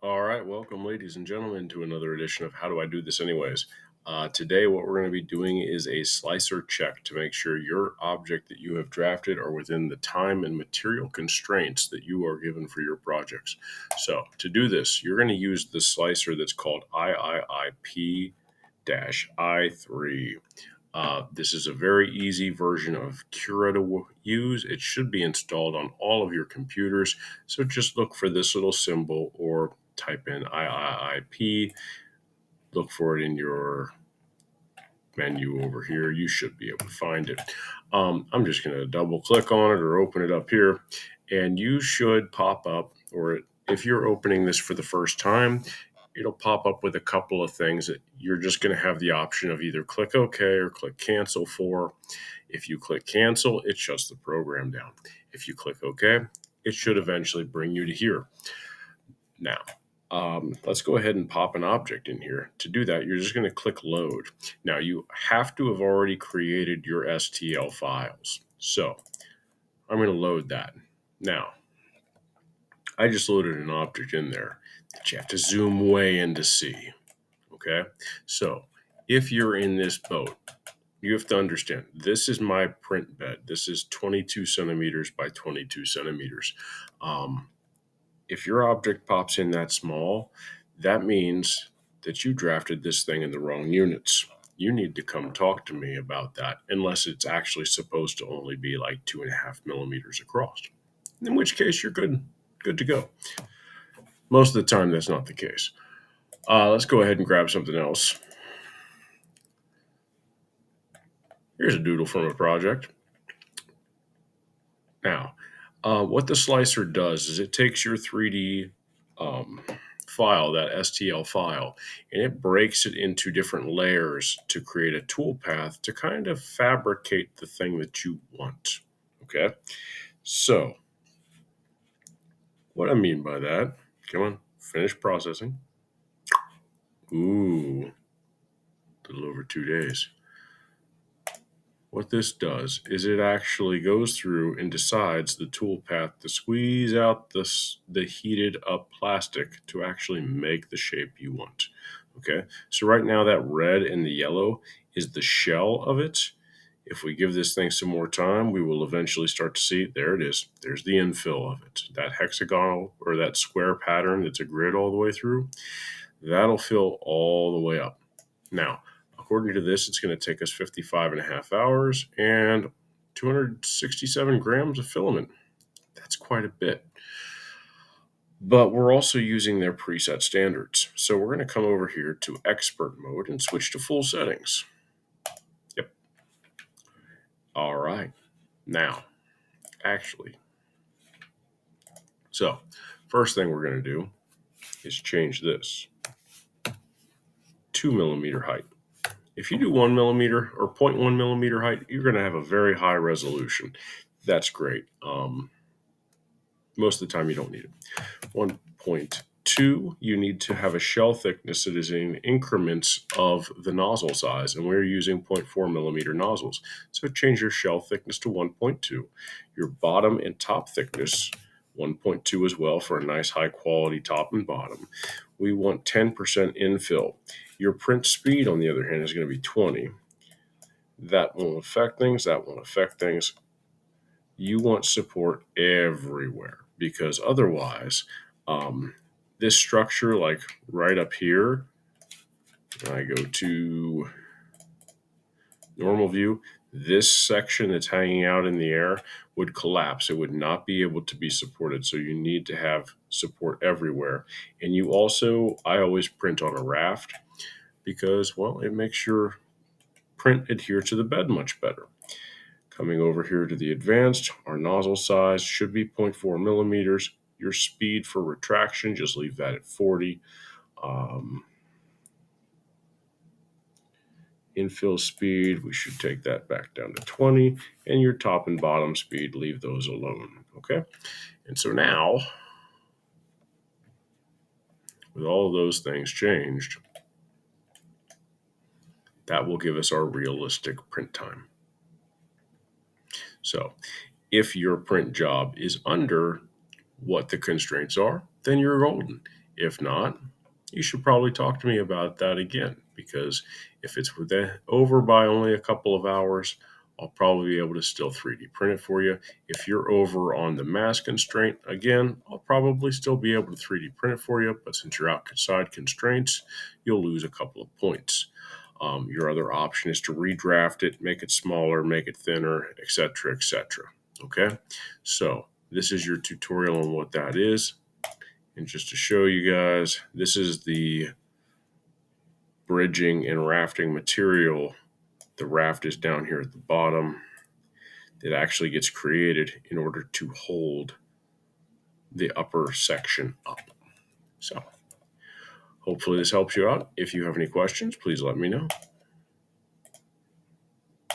All right, welcome, ladies and gentlemen, to another edition of How Do I Do This Anyways? Today, what we're going to be doing is a slicer check to make sure your object that you have drafted are within the time and material constraints that you are given for your projects. So, to do this, you're going to use the slicer that's called IIIP-I3. This is a very easy version of Cura to use. It should be installed on all of your computers. So just look for this little symbol or type in IIIP. Look for it in your menu over here. You should be able to find it. I'm just going to double click on it or open it up here. And you should pop up, or if you're opening this for the first time, it'll pop up with a couple of things that you're just going to have the option of either click OK or click cancel for. If you click cancel, it shuts the program down. If you click OK, it should eventually bring you to here. Now, let's go ahead and pop an object in here. To do that, you're just going to click load. Now, you have to have already created your STL files. So I'm going to load that. Now, I just loaded an object in there that you have to zoom way in to see. Okay, so if you're in this boat, you have to understand this is my print bed. This is 22 centimeters by 22 centimeters. If your object pops in that small, that means that you drafted this thing in the wrong units. You need to come talk to me about that, unless it's actually supposed to only be like 2.5 millimeters across. In which case, you're good to go. Most of the time, that's not the case. Let's go ahead and grab something else. Here's a doodle from a project. Now, what the slicer does is it takes your 3D file, that STL file, and it breaks it into different layers to create a toolpath to kind of fabricate the thing that you want. Okay, so what I mean by that, come on, finish processing. Ooh, a little over 2 days. What this does is it actually goes through and decides the toolpath to squeeze out the heated up plastic to actually make the shape you want. Okay, so right now that red and the yellow is the shell of it. If we give this thing some more time, we will eventually start to see, there it is. There's the infill of it. That hexagonal or that square pattern that's a grid all the way through, that'll fill all the way up. Now, according to this, it's going to take us 55 and a half hours and 267 grams of filament. That's quite a bit. But we're also using their preset standards. So we're going to come over here to expert mode and switch to full settings. Yep. All right. Now, actually, so first thing we're going to do is change this 2 millimeter height. If you do 1 millimeter or 0.1 millimeter height, you're going to have a very high resolution. That's great. Most of the time, you don't need it. 1.2, you need to have a shell thickness that is in increments of the nozzle size, and we're using 0.4 millimeter nozzles. So change your shell thickness to 1.2. Your bottom and top thickness, 1.2 as well, for a nice high quality top and bottom. We want 10% infill. Your print speed, on the other hand, is going to be 20. That won't affect things. That won't affect things. You want support everywhere, because otherwise, this structure, like right up here, I go to normal view, this section that's hanging out in the air would collapse. It would not be able to be supported. So you need to have support everywhere. And you also, I always print on a raft because, well, it makes your print adhere to the bed much better. Coming over here to the advanced, our nozzle size should be 0.4 millimeters. Your speed for retraction, just leave that at 40. Infill speed, we should take that back down to 20. And your top and bottom speed, leave those alone. Okay? And so now, with all of those things changed, that will give us our realistic print time. So if your print job is under what the constraints are, then you're golden. If not, you should probably talk to me about that again, because if it's over by only a couple of hours, I'll probably be able to still 3D print it for you. If you're over on the mass constraint, again, I'll probably still be able to 3D print it for you, but since you're outside constraints, you'll lose a couple of points. Your other option is to redraft it, make it smaller, make it thinner, etc., etc. Okay, so this is your tutorial on what that is. And just to show you guys, this is the bridging and rafting material. The raft is down here at the bottom. It actually gets created in order to hold the upper section up. So hopefully this helps you out. If you have any questions, please let me know.